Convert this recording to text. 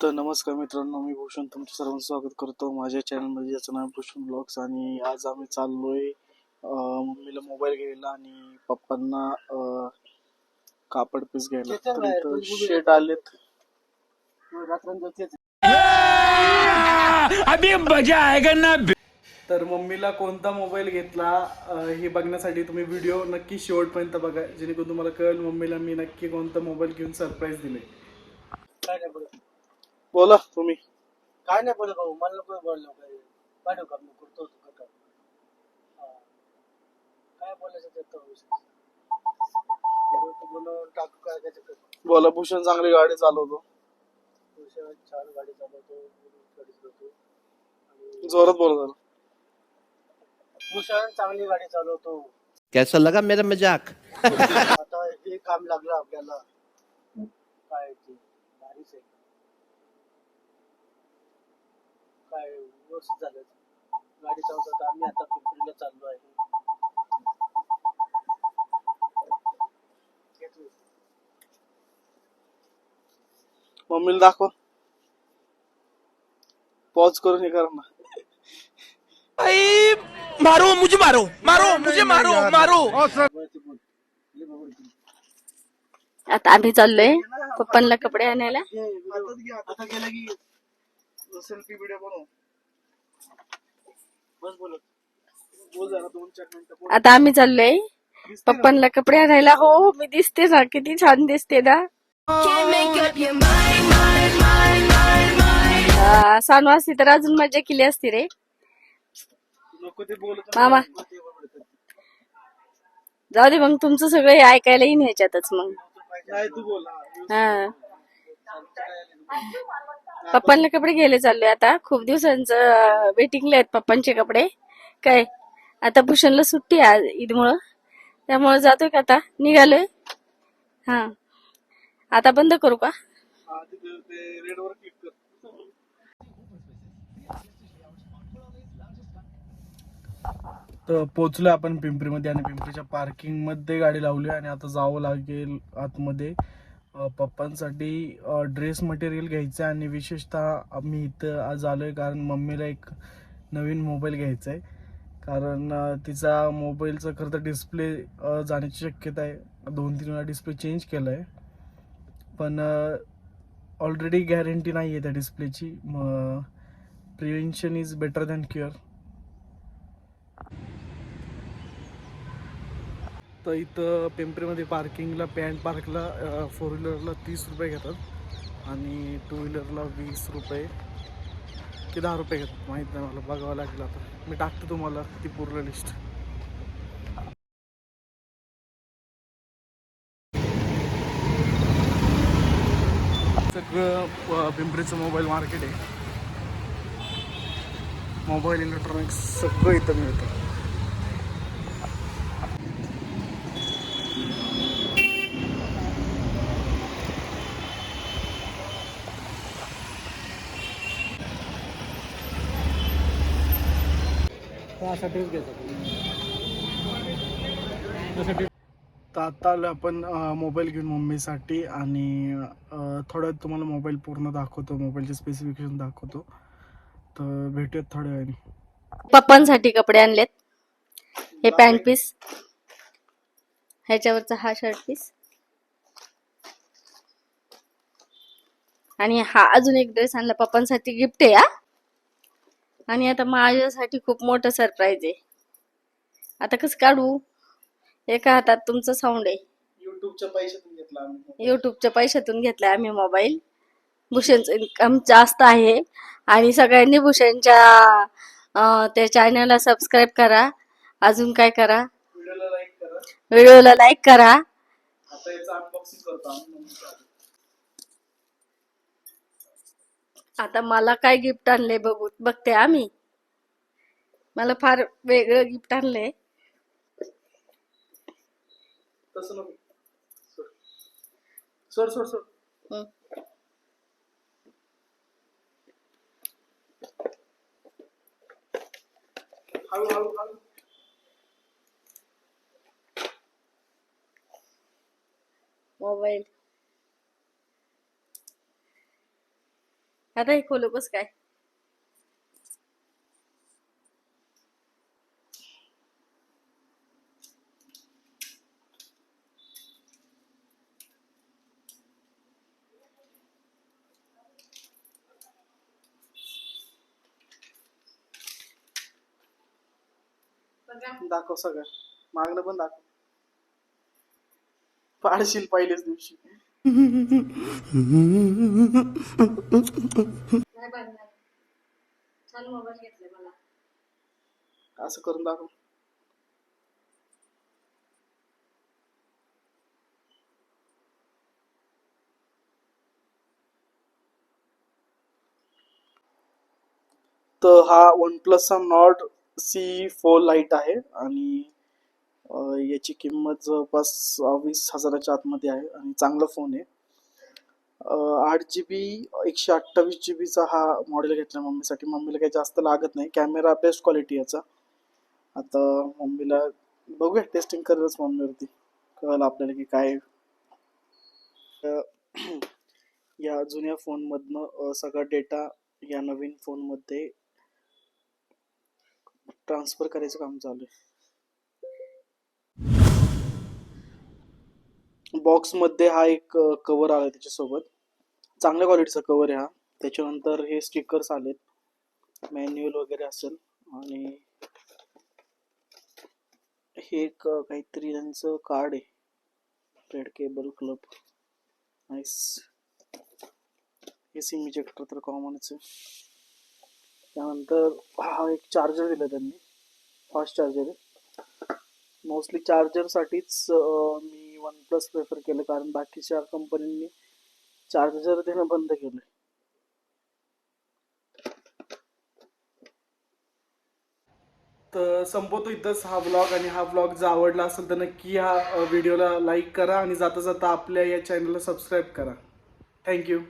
तर नमस्कार मित्रांनो, मी भूषण तुमचं सर्वांचं स्वागत करतो माझ्या चॅनलमध्ये, ज्याचं नाव भूषण ब्लॉग्स. आणि आज आम्ही चाललोय मम्मीला मोबाईल घ्यायला आणि पप्पांना कापड पीस घ्यायला. तर शेट आलेत. अभी मजा आएगा ना. तर मम्मीला कोणता मोबाईल घेतला हे बघण्यासाठी तुम्ही व्हिडिओ नक्की शेवटपर्यंत बघा, जेणेकरून तुम्हाला कळेल मम्मीला मी नक्की कोणता मोबाईल घेऊन सरप्राईज दिले. काय नाही बोलत, बोला तुम्ही. काय नाही बोलत भाऊ, मला नको बोललो. काय काम करतो काय बोलायचं ते टाकू काय त्याच्यात. बोला. भूषण चांगली गाडी चालवतो. भूषण छान गाडी चालवतो. जोरात बोला जरा. भूषण चांगली गाडी चालवतो. कैसा लगा मेरा मजाक? आता हे काम लागलं आपल्याला. काय ते भारीच आहे. काय व्यवस्थित झालं. गाडी चालवतो. आम्ही आता पिंपरीला चाललो आहे. मम्मीला दाखव. पॉज करून हे करा ना. मारो मुझे, मारो मारो मुझे, मारो मारो. आता आम्ही चाललोय पप्पांना कपडे आणायला. आता गेलं की सेल्फी व्हिडिओ बनव. बस बोलत बोल जरा 2-4 मिनिटं. आता आम्ही चाललोय पप्पांना कपडे आणायला. हो, मी दिसते ना, किती छान दिसते ना. सानू असती तर अजून मजा केली असती रे मामा. जाऊ दे मग, तुमचं सगळं हे ऐकायला येईन ह्याच्यातच मग. हा, पप्पांना कपडे घ्यायला चाललोय आता. खूप दिवसांचं वेटिंगला आहेत पप्पांचे कपडे. काय आता भूषणला सुट्टी आहे आज ईदमुळं, त्यामुळे जातोय का आता, निघालोय. हा, आता बंद करू का? तर पोहोचलोय आपण पिंपरीमध्ये आणि पिंपरीच्या पार्किंग मध्ये गाडी लावली आणि आता जावं लागेल आतमध्ये. पप्पांसाठी ड्रेस मटेरियल घ्यायचं आहे आणि विशेषतः मी इथं आज आलोय कारण मम्मीला एक नवीन मोबाईल घ्यायचा आहे. कारण तिचा मोबाईलचं खरं तर डिस्प्ले जाण्याची शक्यता आहे. 2-3 वेळा डिस्प्ले चेंज केला आहे, पण ऑलरेडी गॅरंटी नाही आहे त्या डिस्प्लेची. Prevention is better than cure. तर इथं पिंपरीमध्ये पार्किंगला पार्कला 4 व्हीलरला 30 रुपये घेतात आणि 2 व्हीलरला 20 रुपये की 10 रुपये घेतात, माहीत नाही मला, बघावं लागेल. आता मी टाकतो तुम्हाला ती पूर्ण लिस्ट. सगळं पिंपरीचं मोबाईल मार्केट आहे. मोबाईल इलेक्ट्रॉनिक्स सगळं इथं मिळतं. तर आता आलो आपण मोबाईल घेऊन मम्मीसाठी आणि थोड्यात तुम्हाला मोबाईल पूर्ण दाखवतो, मोबाईलचे स्पेसिफिकेशन दाखवतो. तर भेटूयात थोड्या वेळाने. पप्पांसाठी कपडे आणलेत. हे पॅन्ट पीस, ह्याच्यावरचा हा शर्ट पीस, आणि हा अजून एक ड्रेस आणला पप्पांसाठी, गिफ्ट आहे हा. आणि आता माझ्यासाठी खूप मोठं सरप्राईज आहे. आता कसं काढू? एका हातात तुमचं साऊंड आहे. युट्यूबच्या पैशातून घेतलाय आम्ही मोबाईल. भूषणचं इन्कम जास्त आहे आणि सगळ्यांनी भूषणच्या त्या चॅनलला सबस्क्राईब करा. अजून काय करा? व्हिडिओला लाईक करा. आता मला काय गिफ्ट आणले बघते आम्ही. मला फार वेगळं गिफ्ट आणलंय. सोड सोड सोड. हळू हळू हळू. मोबाईल आता हे खोलू कस काय? दाखव सगळं, मागणं पण दाखव. पाडशील पहिल्याच दिवशी. नाही बांधणार. छान मोबाईल घेतलाय मला. असं करून दाखव. तर हा वन प्लसचा नॉट C4 लाईट आहे आणि याची किंमत जवळपास 20,000च्या आतमध्ये आहे आणि चांगला फोन आहे. 8GB 128GB हा मॉडेल घेतला मम्मीसाठी. मम्मीला काही जास्त लागत नाही. कॅमेरा बेस्ट क्वालिटी याचा. आता मम्मीला बघूया, टेस्टिंग करेलच मम्मीवरती, कळलं आपल्याला की काय. या जुन्या फोनमधनं सगळा डेटा या नवीन फोनमध्ये ट्रान्सफर करायचं काम चालू आहे. बॉक्समध्ये हा एक कवर आला त्याच्यासोबत. चांगल्या क्वालिटीचा कवर आहे हा. त्याच्यानंतर हे स्टिकर्स आलेत, मॅन्युअल वगैरे असेल आणि हे एक काहीतरी त्यांचं कार्ड आहे, रेड केबल क्लब. नाईस. हे सिम इजेक्टर तर कॉमनच आहे. त्यानंतर हा एक चार्जर दिला त्यांनी, फास्ट चार्जर आहे. मोस्टली चार्जरसाठीच मी वन प्लस प्रेफर केलं, कारण बाकीच्या कंपनींनी चार्जर देणं बंद केलं. तर संपवतो इथंच हा ब्लॉग. आणि हा ब्लॉग जर आवडला असेल तर नक्की ह्या व्हिडिओला लाईक करा आणि जाता जाता आपल्या या चॅनलला सबस्क्राईब करा. थँक्यू.